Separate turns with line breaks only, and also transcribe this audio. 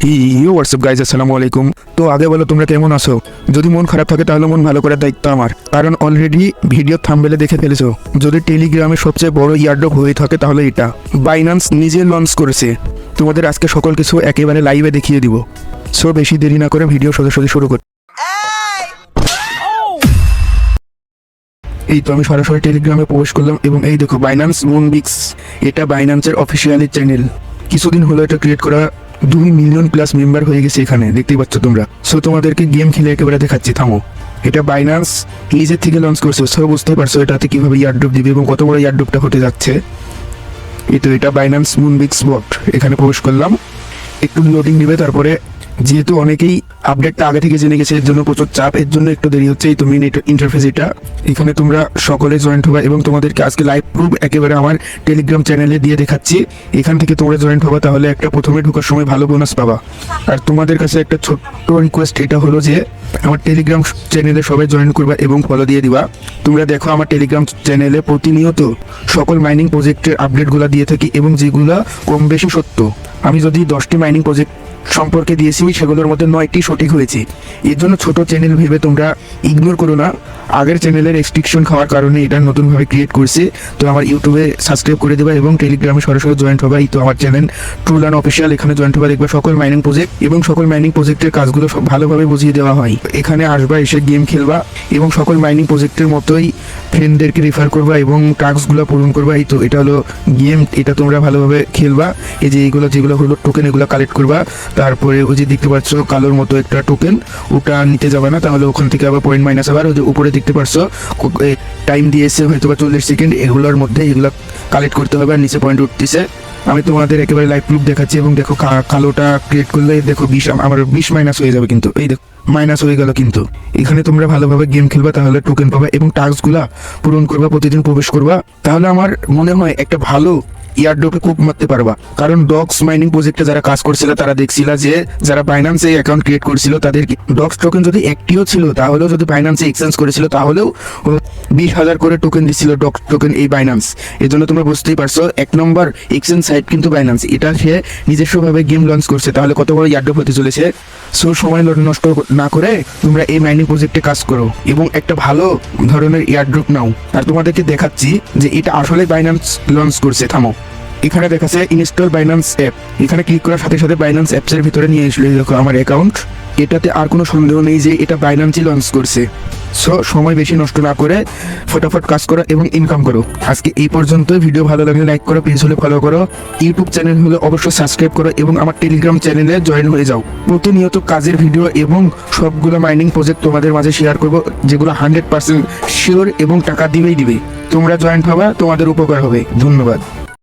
WhatsApp guys, আসসালামু আলাইকুম। তো আগে বলো তোমরা কেমন আছো? যদি মন খারাপ থাকে তাহলে মন ভালো করার দায়িত্ব আমার, কারণ অলরেডি ভিডিও থাম্বনেলে দেখে ফেলেছো। যদি টেলিগ্রামের সবচেয়ে বড় ইয়ারড্রপ হয়ে থাকে তাহলে এটা বাইন্যান্স নিজে লঞ্চ করেছে। তোমাদের আজকে সকল কিছু একেবারে লাইভে দেখিয়ে দিব। সো বেশি দেরি না করে ভিডিও সোজাসুজি শুরু করি। এই তো আমি সরাসরি টেলিগ্রামে প্রবেশ করলাম এবং এই দেখো বাইন্যান্স মুনবিক্স, এটা বাইন্যান্সের অফিসিয়ালি চ্যানেল। কিছুদিন হলো এটা ক্রিয়েট করা, 2 মিলিয়ন প্লাস মেম্বার হয়ে গেছে এখানে, দেখতেই পাচ্ছ তোমরা। সো তোমাদেরকে গেম খেলে একেবারে দেখাচ্ছি, থামো। এটা বাইন্যান্স নিজের থেকে লঞ্চ করছে। সো বুঝতে পারছো এটাতে কিভাবে ইয়ারড্রপ দিবে এবং কত বড় ইয়ারড্রপটা হতে যাচ্ছে। এই তো এটা বাইন্যান্স মুনবিক্স বট, এখানে প্রবেশ করলাম। একটু লোডিং নেবে, তারপরে যেহেতু অনেকেই আপডেটটা আগে থেকে জেনে গেছে এর জন্য প্রচুর চাপ, এর জন্য একটু দেরি হচ্ছে। এই তো মেন ইন্টারফেস এটা, এখানে তোমরা সকলে জয়েন্ট হবা এবং তোমাদেরকে আজকে লাইভ প্রুফ একেবারে আমার টেলিগ্রাম চ্যানেলে দিয়ে দেখাচ্ছি। এখান থেকে তোমরা জয়েন্ট হবা, তাহলে একটা প্রথমে ঢোকার সময় ভালো বোনাস পাবা। আর তোমাদের কাছে একটা ছোট্ট রিকোয়েস্ট, এটা হলো যে আমার টেলিগ্রাম চ্যানেলে সবাই জয়েন করবা এবং ফলো দিয়ে দিবা। তোমরা দেখো আমার টেলিগ্রাম চ্যানেলে প্রতিনিয়ত সকল মাইনিং প্রজেক্টের আপডেটগুলো দিয়ে থাকি এবং যেগুলো কম বেশি সত্য। আমি যদি 10টি মাইনিং প্রজেক্ট সম্পর্কে দিয়েছি, সেগুলোর মধ্যে 9টি সঠিক হয়েছে। এর জন্য ছোট চ্যানেল ভেবে তোমরা ইগনোর করো না। আগের চ্যানেলের রেস্ট্রিকশন খাওয়ার কারণে এটা নতুনভাবে ক্রিয়েট করছে। তো আমার ইউটিউবে সাবস্ক্রাইব করে দেবা এবং টেলিগ্রামে সরাসরি জয়েন্ট হবা। এই তো আমার চ্যানেল ট্রুলান অফিসিয়াল, এখানে জয়েন্ট হবা। দেখবা সকল মাইনিং প্রজেক্ট এবং সকল মাইনিং প্রজেক্টের কাজগুলো সব ভালোভাবে বুঝিয়ে দেওয়া হয়। এখানে আসবা, এসে গেম খেলবা এবং সকল মাইনিং প্রজেক্টের মতোই ফ্রেন্ডদেরকে রেফার করবা এবং টাস্কগুলো পূরণ করবা। এই তো এটা হলো গেম, এটা তোমরা ভালোভাবে খেলবা। এই যে এইগুলো যেগুলো হলো টোকেন, এগুলো কালেক্ট করবা। তারপরে ওই যে দেখতে পাচ্ছ কালোর মতো একটা টোকেন, ওটা নিতে যাবে না, তাহলে ওখান থেকে আবার পয়েন্ট মাইনাস আবার। ওই যে উপরে দেখতে পাচ্ছ টাইম দিয়েছে হয়তো বা 40 সেকেন্ড, এগুলোর মধ্যে এগুলো কালেক্ট করতে হবে আর নিচে পয়েন্ট উঠতেছে। আমি তোমাদের একেবারে লাইভ প্রুফ দেখাচ্ছি এবং দেখো কালোটা ক্রিয়েট করলে দেখো 20 আমার 20 মাইনাস হয়ে যাবে, কিন্তু এই দেখো মাইনাস হয়ে গেল। কিন্তু এখানে তোমরা ভালোভাবে গেম খেলবা, তাহলে টোকেন পাবা এবং টাস্কগুলা পূরণ করবা, প্রতিদিন প্রবেশ করবা। তাহলে আমার মনে হয় একটা ভালো ইয়ারড্রপে কুপ মারতে পারবা। কারণ ডক্স মাইনিং প্রজেক্টে যারা কাজ করছিল তারা দেখছিল যে যারা বাইন্যান্সে অ্যাকাউন্ট ক্রিয়েট করেছিল তাদের ডক্স টোকেন যদি একটিও ছিল, তাহলেও যদি বাইন্যান্সে এক্সচেঞ্জ করেছিল তাহলেও 20,000 করে টোকেন দিছিল ডক্স টোকেন এই বাইন্যান্স। এই জন্য তোমরা বুঝতেই পারছো 1 নম্বর এক্সচেঞ্জ সাইট কিন্তু বাইন্যান্স। এটা সে নিজস্বভাবে গেম লঞ্চ করছে, তাহলে কত বড় ইয়ারড্রপ হতে চলেছে। সো সময় নষ্ট না করে তোমরা এই মাইনিং প্রজেক্টে কাজ করো এবং একটা ভালো ধরনের ইয়ারড্রপ নাও। আর তোমাদেরকে দেখাচ্ছি যে এটা আসলে বাইন্যান্স লঞ্চ করছে। থামো, এখানে দেখাচ্ছে ইনস্টল বাইন্যান্স অ্যাপ, এখানে ক্লিক করার সাথে সাথে বাইন্যান্স অ্যাপসের ভিতরে নিয়ে এসে দেখো আমার অ্যাকাউন্ট। এটাতে আর কোনো সন্দেহ নেই যে এটা বাইন্যান্সই লঞ্চ করছে। সো সময় বেশি নষ্ট না করে ফটাফট কাজ করো এবং ইনকাম করো। আজকে এই পর্যন্তই। ভিডিও ভালো লাগলে লাইক করো, পেজ হলে ফলো করো, ইউটিউব চ্যানেল হলে অবশ্যই সাবস্ক্রাইব করো এবং আমার টেলিগ্রাম চ্যানেলে জয়েন হয়ে যাও। প্রতিনিয়ত কাজের ভিডিও এবং সবগুলো মাইনিং প্রজেক্ট তোমাদের মাঝে শেয়ার করবো, যেগুলো 100% শিওর এবং টাকা দিবেই দিবে। তোমরা জয়েন্ট হবা, তোমাদের উপকার হবে। ধন্যবাদ।